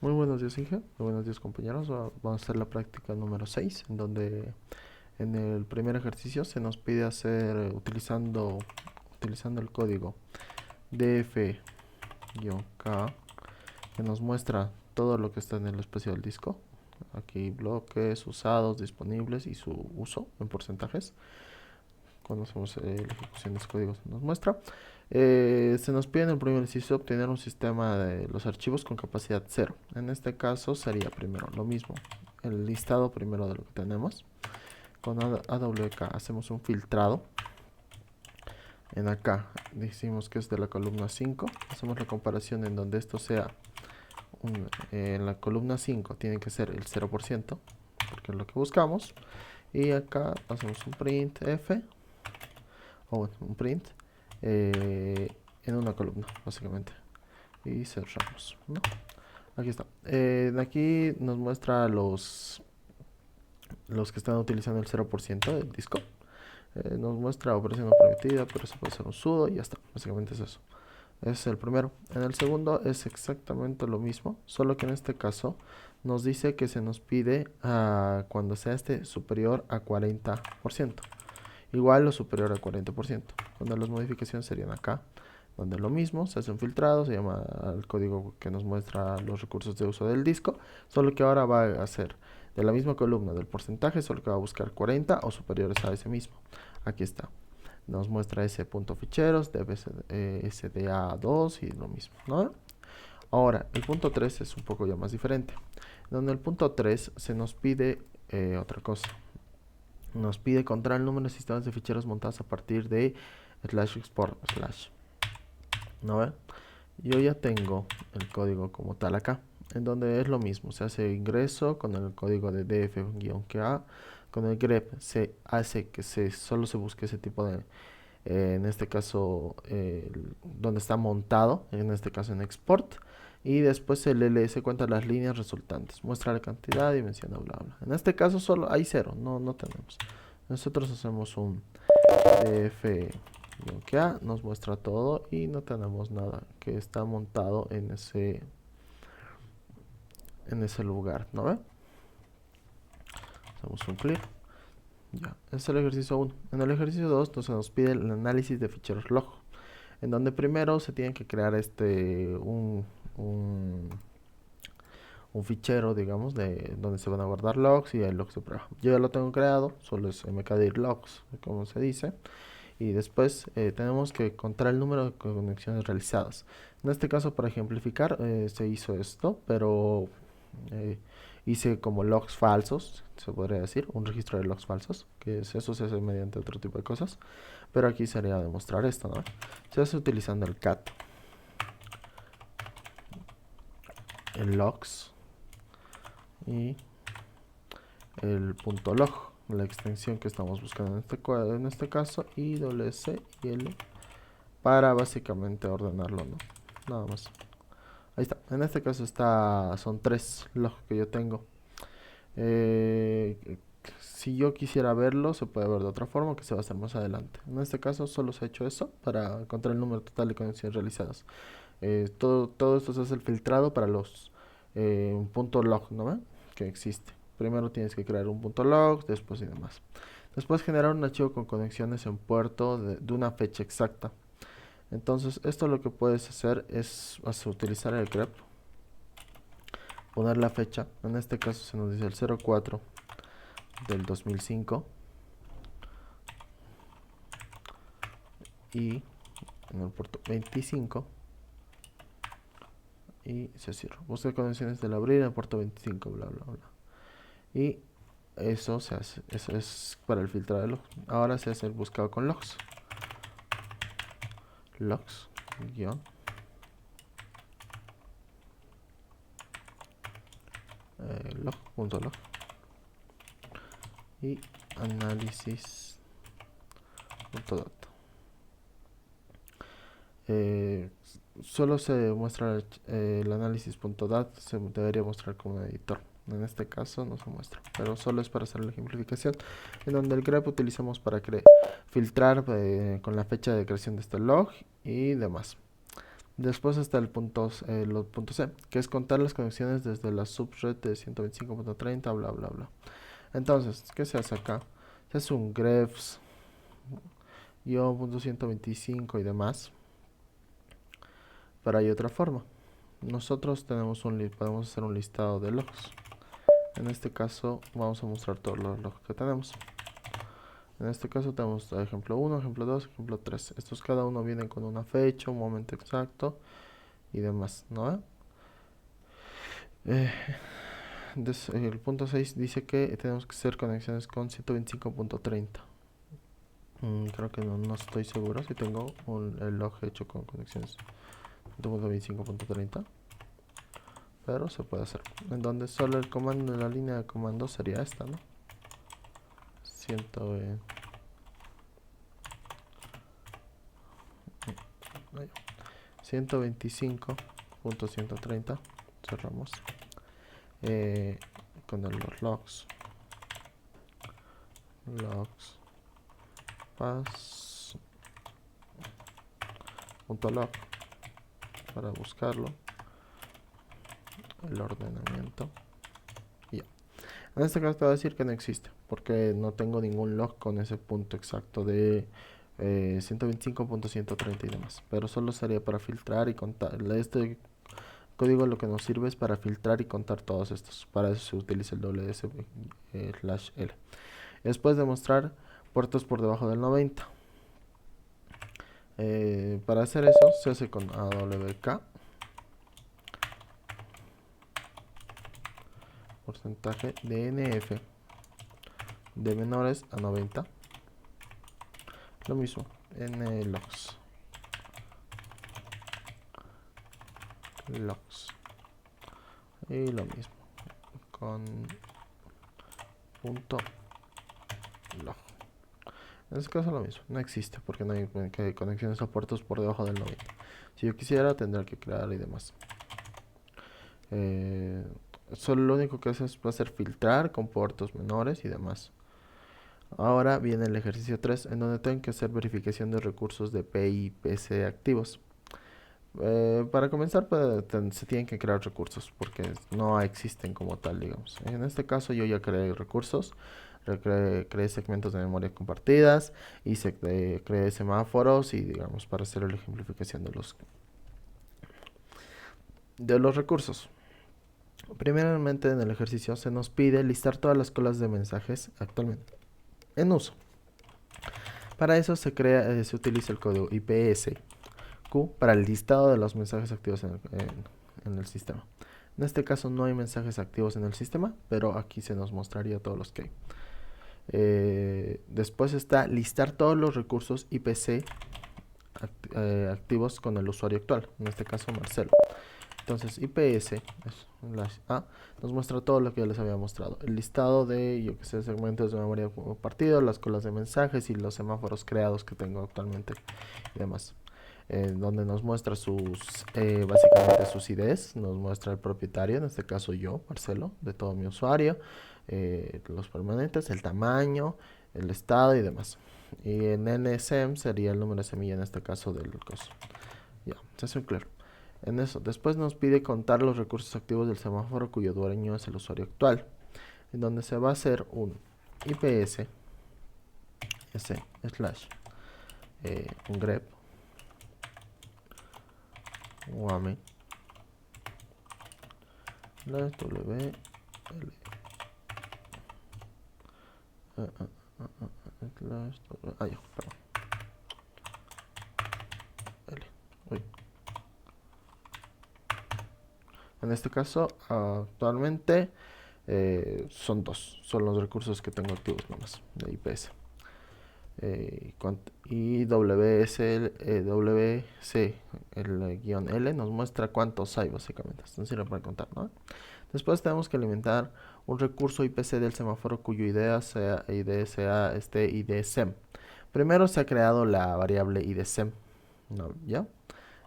Muy buenos días, Inge. Muy buenos días, compañeros. Vamos a hacer la práctica número 6, en donde en el primer ejercicio se nos pide hacer utilizando el código df-k, que nos muestra todo lo que está en el espacio del disco. Aquí bloques, usados, disponibles y su uso en porcentajes. Cuando hacemos la ejecución de este código se nos muestra. Se nos pide en el primer ejercicio obtener un sistema de los archivos con capacidad 0. En este caso sería primero lo mismo, el listado primero de lo que tenemos. Con AWK hacemos un filtrado. En acá decimos que es de la columna 5. Hacemos la comparación en donde esto sea en la columna 5 tiene que ser el 0%, porque es lo que buscamos. Y acá hacemos un printf, o bueno, un print en una columna, básicamente. Y cerramos, ¿no? Aquí está. Aquí nos muestra los que están utilizando el 0% del disco. Nos muestra operación no permitida, pero eso puede ser un sudo y ya está. Básicamente es eso. Es el primero. En el segundo es exactamente lo mismo, solo que en este caso nos dice que se nos pide cuando sea este superior a 40%. Igual o superior a 40%. Cuando las modificaciones serían acá, donde lo mismo, se hace un filtrado, se llama el código que nos muestra los recursos de uso del disco, solo que ahora va a hacer de la misma columna del porcentaje, solo que va a buscar 40 o superiores a ese mismo. Aquí está. Nos muestra ese punto ficheros, SDA2 y lo mismo, ¿no? Ahora, el punto 3 es un poco ya más diferente, donde el punto 3 se nos pide otra cosa. Nos pide encontrar el número de sistemas de ficheros montados a partir de /export/. ¿No ve? Yo ya tengo el código como tal acá, en donde es lo mismo, se hace ingreso con el código de df-a, con el grep se hace que solo se busque ese tipo de, en este caso, donde está montado, en este caso en export, y después el ls cuenta las líneas resultantes, muestra la cantidad y menciona bla bla. En este caso solo hay cero, no tenemos. Nosotros hacemos un df que A nos muestra todo y no tenemos nada que está montado en ese lugar, ¿no ve? Hacemos un clear. Ya, ese es el ejercicio 1. En el ejercicio 2 entonces nos pide el análisis de ficheros log, en donde primero se tiene que crear un, un fichero, digamos, de donde se van a guardar logs y el logs de prueba. Yo ya lo tengo creado, solo es mkdir logs, como se dice. Y después tenemos que contar el número de conexiones realizadas. En este caso, para ejemplificar, se hizo esto, pero eh, hice como logs falsos, se podría decir, un registro de logs falsos, que eso se hace mediante otro tipo de cosas. Pero aquí sería demostrar esto, ¿no? Se hace utilizando el cat, el logs y el punto .log, la extensión que estamos buscando en este caso, y WC y L para básicamente ordenarlo, ¿no? Nada más. Ahí está. En este caso son 3 logs que yo tengo. Si yo quisiera verlo, se puede ver de otra forma, que se va a hacer más adelante. En este caso solo se ha hecho eso para encontrar el número total de conexiones realizadas. Todo esto se hace el filtrado para los punto .log, ¿no ve? Que existe. Primero tienes que crear un punto .log, después y demás. Después generar un archivo con conexiones en puerto de una fecha exacta. Entonces, esto lo que puedes hacer es utilizar el grep, poner la fecha. En este caso se nos dice el 04 del 2005 y en el puerto 25 y se cierra. Busca conexiones del abrir en el puerto 25, bla bla bla. Y eso se hace, eso es para el filtrado de logs. Ahora se hace el buscado con logs. Logs guión log.log y análisis.dat. Solo se muestra el análisis.dat, se debería mostrar como un editor. En este caso no se muestra, pero solo es para hacer la ejemplificación, en donde el grep utilizamos para filtrar con la fecha de creación de este log y demás. Después está el punto C, que es contar las conexiones desde la subred de 125.30, bla, bla, bla. Entonces, ¿qué se hace acá? Se hace un grefs, -125 y demás. Pero hay otra forma. Nosotros podemos hacer un listado de logs. En este caso vamos a mostrar todos los logs que tenemos. En este caso tenemos ejemplo 1, ejemplo 2, ejemplo 3. Estos cada uno vienen con una fecha, un momento exacto y demás, ¿no? El punto 6 dice que tenemos que hacer conexiones con 125.30. Creo que no estoy seguro si tengo el log hecho con conexiones 125.30. Pero se puede hacer. En donde solo el comando de la línea de comando sería esta, ¿no? 125.130. Cerramos. Con los logs. Pass. .log para buscarlo. El ordenamiento. Y ya. En este caso te voy a decir que no existe, porque no tengo ningún log con ese punto exacto de 125.130 y demás. Pero solo sería para filtrar y contar. Este código lo que nos sirve es para filtrar y contar todos estos. Para eso se utiliza el WS/L. Después de mostrar puertos por debajo del 90. Para hacer eso se hace con AWK. Porcentaje de NF de menores a 90. Lo mismo, nlogs. Logs. Y lo mismo con punto log. En este caso lo mismo, no existe porque no hay conexiones a puertos por debajo del 90. Si yo quisiera tendría que crear y demás. Solo lo único que hace va a ser filtrar con puertos menores y demás. Ahora viene el ejercicio 3 en donde tengo que hacer verificación de recursos de PI y PC activos. Para comenzar se tienen que crear recursos porque no existen como tal, digamos. En este caso yo ya creé recursos, creé segmentos de memoria compartidas y creé semáforos y digamos para hacer la ejemplificación de los recursos. Primeramente en el ejercicio se nos pide listar todas las colas de mensajes actualmente en uso. Para eso se utiliza el código IPsQ para el listado de los mensajes activos en el sistema. En este caso no hay mensajes activos en el sistema, pero aquí se nos mostraría todos los que hay. Después está listar todos los recursos IPC activos con el usuario actual, en este caso Marcelo. Entonces IPS/A nos muestra todo lo que ya les había mostrado. El listado de, segmentos de memoria compartido, las colas de mensajes y los semáforos creados que tengo actualmente y demás. Donde nos muestra básicamente sus IDs, nos muestra el propietario, en este caso yo, Marcelo, de todo mi usuario, los permanentes, el tamaño, el estado y demás. Y en NSM sería el número de semilla en este caso del coso. Ya, se hace claro. En eso, después nos pide contar los recursos activos del semáforo cuyo dueño es el usuario actual, en donde se va a hacer un IPS un grep wame w perdón. En este caso, actualmente son los recursos que tengo activos nomás de IPS. Y WC, el guión L, nos muestra cuántos hay básicamente. Esto sirve para contar, ¿no? Después tenemos que alimentar un recurso IPC del semáforo cuyo ID sea IDSEM. Primero se ha creado la variable IDSEM, ¿no? ¿Ya?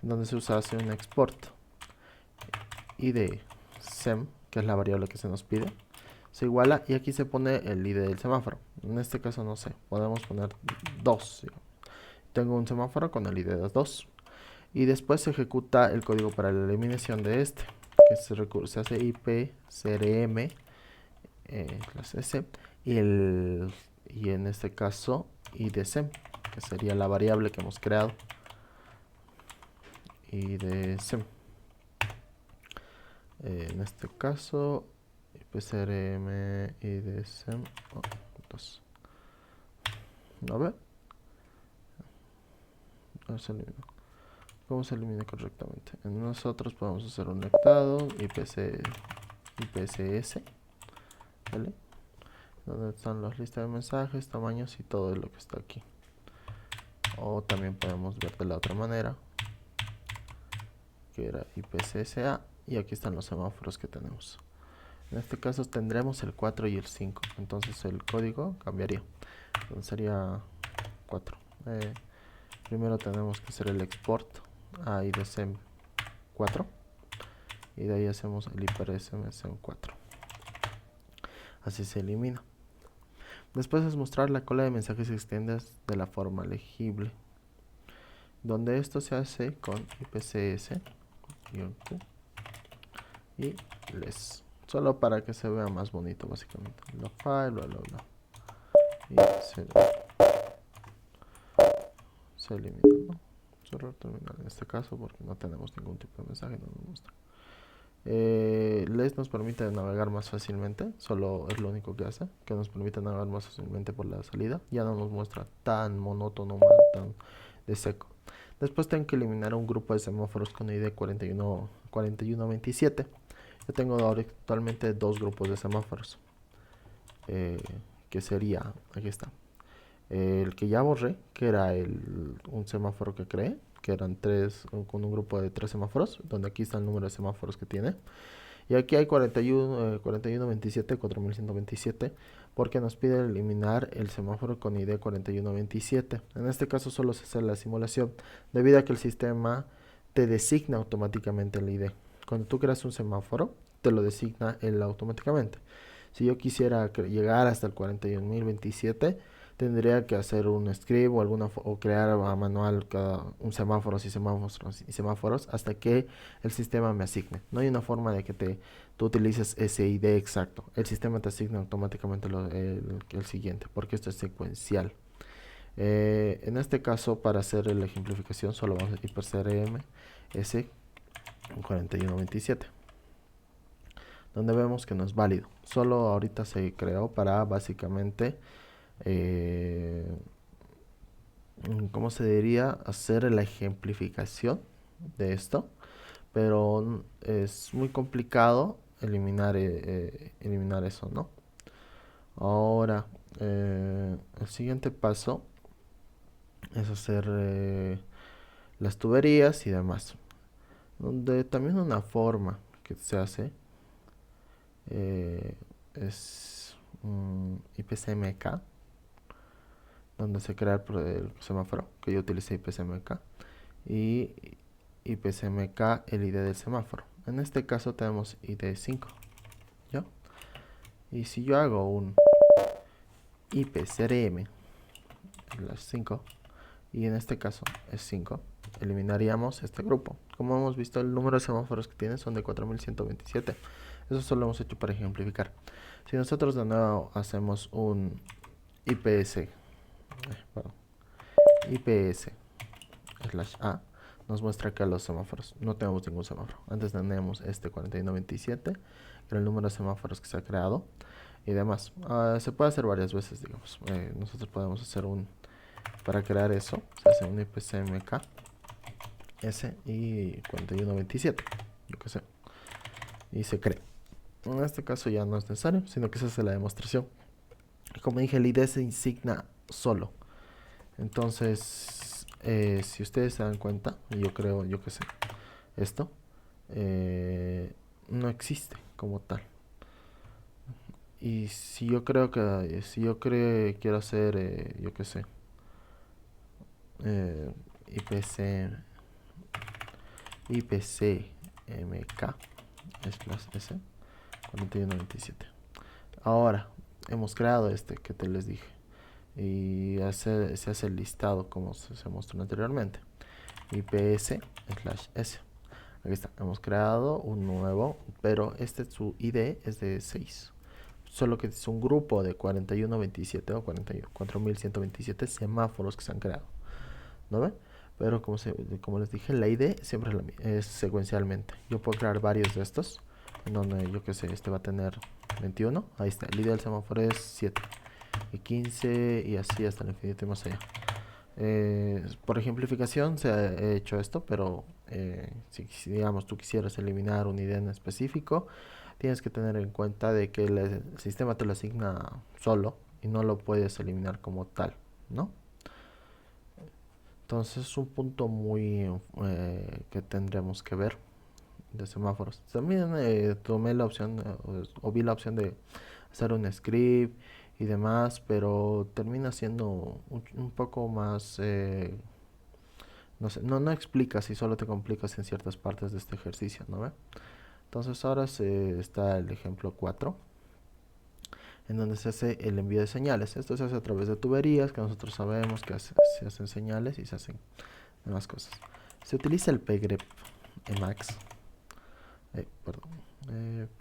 En donde se hace un export IDSEM, que es la variable que se nos pide, se iguala y aquí se pone el ID del semáforo. En este caso no sé, podemos poner 2. Tengo un semáforo con el ID de 2. y después se ejecuta el código para la eliminación de este, que se hace ipcrm S y en este caso idcem, que sería la variable que hemos creado, idcem. En este caso ipcrm idcem 2. A ver, se eliminó. ¿Cómo se elimina correctamente? Nosotros podemos hacer un nectado ipcs, ¿vale? Donde están las listas de mensajes, tamaños y todo lo que está aquí. O también podemos ver de la otra manera, que era ipcsa, y aquí están los semáforos que tenemos. En este caso tendremos el 4 y el 5, entonces el código cambiaría. Entonces sería 4. Primero tenemos que hacer el export a idcem 4 y de ahí hacemos el iprsmsem 4. Así se elimina. Después es mostrar la cola de mensajes extendidas de la forma legible, donde esto se hace con ipcs-q y les, solo para que se vea más bonito básicamente. Log file, bla bla bla, y se elimina, ¿no? Solo terminar en este caso porque no tenemos ningún tipo de mensaje, no nos muestra. Les nos permite navegar más fácilmente, solo es lo único que hace, que nos permite navegar más fácilmente por la salida. Ya no nos muestra tan monótono, tan de seco. Después tengo que eliminar un grupo de semáforos con ID 4127. Yo tengo ahora actualmente dos grupos de semáforos, que sería, aquí está, el que ya borré, que era un semáforo que creé, que eran con un grupo de 3 semáforos, donde aquí está el número de semáforos que tiene. Y aquí hay 4127, 4127, porque nos pide eliminar el semáforo con ID 4127. En este caso solo se hace la simulación, debido a que el sistema te designa automáticamente el ID. Cuando tú creas un semáforo, te lo designa él automáticamente. Si yo quisiera llegar hasta el 41027, tendría que hacer un script o crear a manual un semáforos y semáforos hasta que el sistema me asigne. No hay una forma de que tú utilices ese ID exacto. El sistema te asigna automáticamente el siguiente, porque esto es secuencial. En este caso, para hacer la ejemplificación, solo vamos a ipcrm S4127, donde vemos que no es válido. Solo ahorita se creó para básicamente, ¿cómo se diría? Hacer la ejemplificación de esto, pero es muy complicado eliminar eso, ¿no? Ahora, el siguiente paso es hacer las tuberías y demás, donde también una forma que se hace es ipcmk, donde se crea el semáforo, que yo utilicé ipcmk, y ipcmk el ID del semáforo. En este caso tenemos ID 5, ¿ya? Y si yo hago un ipcrm las 5, y en este caso es 5, eliminaríamos este grupo. Como hemos visto, el número de semáforos que tiene son de 4127. Eso solo hemos hecho para ejemplificar. Si nosotros de nuevo hacemos un ips /a, nos muestra que los semáforos no tenemos ningún semáforo. Antes tenemos este 4127, que era el número de semáforos que se ha creado y demás. Se puede hacer varias veces, digamos. Nosotros podemos hacer para crear eso, se hace un ipcmk S y 4127, yo que sé, y se crea. En este caso ya no es necesario, sino que se hace la demostración. Como dije, el ID se insigna solo. Entonces, si ustedes se dan cuenta, yo que sé, esto no existe como tal. Y si yo quiero hacer, yo que sé, ipcmk S 4127. Ahora hemos creado este que te les dije y se hace el listado como se mostró anteriormente. IPS/S. Aquí está, hemos creado un nuevo, pero su ID es de 6. Solo que es un grupo de 4127 o 44.127 semáforos que se han creado, ¿no ven? Pero como les dije, la ID siempre es secuencialmente. Yo puedo crear varios de estos, en donde yo que sé, este va a tener 21. Ahí está, el ID del semáforo es 7 y 15 y así hasta el infinito y más allá. Por ejemplificación se ha hecho esto, pero si digamos tú quisieras eliminar un ID en específico, tienes que tener en cuenta de que el sistema te lo asigna solo y no lo puedes eliminar como tal, ¿no? Entonces es un punto muy que tendremos que ver de semáforos. También tomé la opción o vi la opción de hacer un script y demás, pero termina siendo un poco más, no sé, no explicas y solo te complicas en ciertas partes de este ejercicio, ¿no ve? Entonces ahora está el ejemplo 4, en donde se hace el envío de señales. Esto se hace a través de tuberías, que nosotros sabemos que se hacen señales y se hacen demás cosas. Se utiliza el pgrep Emacs,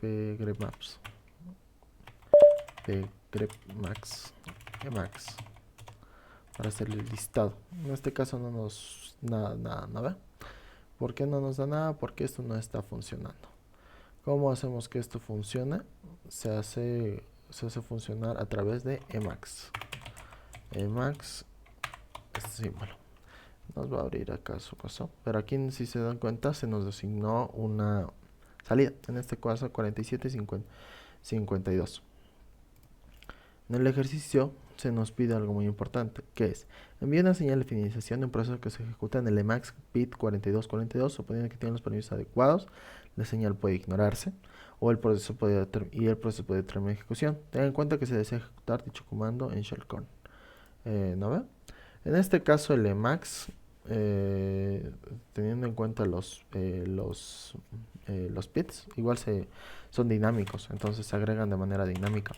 pgrep maps, pgrep max Emacs, para hacer el listado. En este caso no nos da nada. ¿Por qué no nos da nada? Porque esto no está funcionando. ¿Cómo hacemos que esto funcione? Se hace funcionar a través de Emacs. Emacs, este símbolo. Nos va a abrir acá su cosa. Pero aquí, si se dan cuenta, se nos designó una salida. En este caso, 4752. En el ejercicio se nos pide algo muy importante, que es envía una señal de finalización de un proceso que se ejecuta en el Emacs PIT 4242, suponiendo que tiene los permisos adecuados. La señal puede ignorarse o el proceso puede terminar ejecución. Tengan en cuenta que se desea ejecutar dicho comando en shellcon. ¿No ve? En este caso el Emacs, teniendo en cuenta los PITs, igual son dinámicos, entonces se agregan de manera dinámica.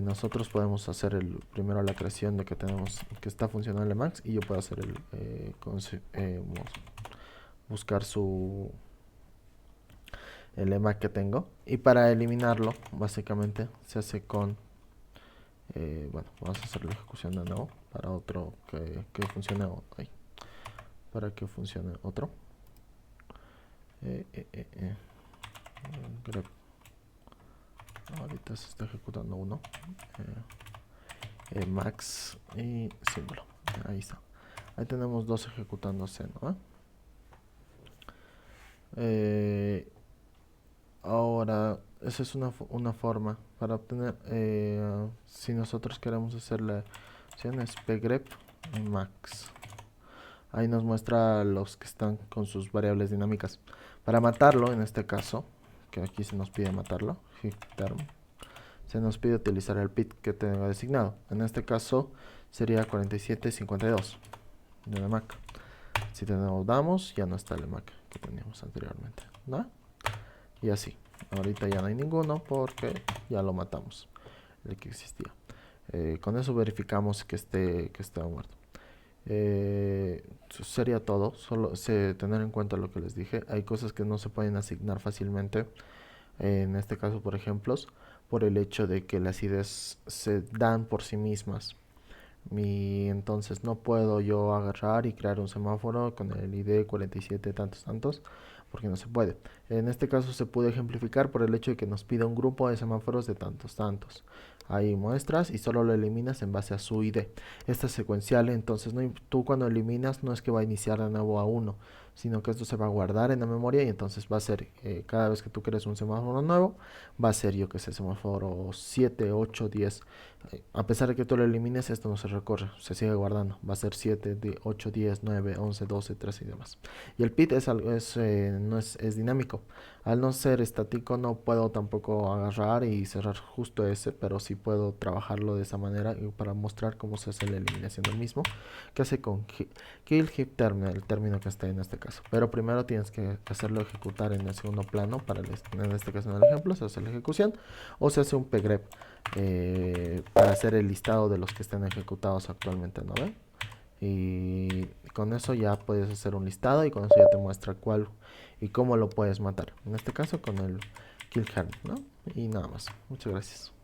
Nosotros podemos hacer primero la creación de que está funcionando el Emacs, y yo puedo hacer buscar el Emacs que tengo, y para eliminarlo básicamente se hace con bueno, vamos a hacer la ejecución de nuevo para otro que funcione ahí, para que funcione otro grep. Ahorita se está ejecutando uno, max y símbolo. Ahí está. Ahí tenemos dos ejecutándose, ¿no? Ahora, esa es una forma para obtener, si nosotros queremos hacer la opción es pgrep max. Ahí nos muestra los que están con sus variables dinámicas. Para matarlo, en este caso, que aquí se nos pide matarlo, se nos pide utilizar el PIT que tenga designado. En este caso sería 4752 de la Mac. Si tenemos damos, ya no está el Mac que teníamos anteriormente, ¿no? Y así. Ahorita ya no hay ninguno porque ya lo matamos, el que existía. Con eso verificamos que esté muerto. Sería todo. Solo tener en cuenta lo que les dije. Hay cosas que no se pueden asignar fácilmente, en este caso por ejemplos, por el hecho de que las ideas se dan por sí mismas. Entonces no puedo yo agarrar y crear un semáforo con el ID 47 tantos, porque no se puede. En este caso se puede ejemplificar por el hecho de que nos pida un grupo de semáforos de tantos. Ahí muestras y solo lo eliminas en base a su ID. Esta es secuencial, entonces tú cuando eliminas no es que va a iniciar de nuevo a uno, sino que esto se va a guardar en la memoria, y entonces va a ser, cada vez que tú crees un semáforo nuevo, va a ser, yo que sé, semáforo 7, 8, 10. A pesar de que tú lo elimines, esto no se recorre, se sigue guardando. Va a ser 7, 8, 10, 9, 11, 12, 13 y demás. Y el PIT es dinámico. Al no ser estático, no puedo tampoco agarrar y cerrar justo ese, pero sí puedo trabajarlo de esa manera para mostrar cómo se hace la eliminación del mismo, que hace con kill hit terminal, el término que está en este caso. Pero primero tienes que hacerlo ejecutar en el segundo plano. En este caso, en el ejemplo, se hace la ejecución o se hace un pgrep para hacer el listado de los que estén ejecutados actualmente, ¿no ven? Y con eso ya puedes hacer un listado y con eso ya te muestra cuál y cómo lo puedes matar. En este caso con el Kill Hermit, ¿no? Y nada más. Muchas gracias.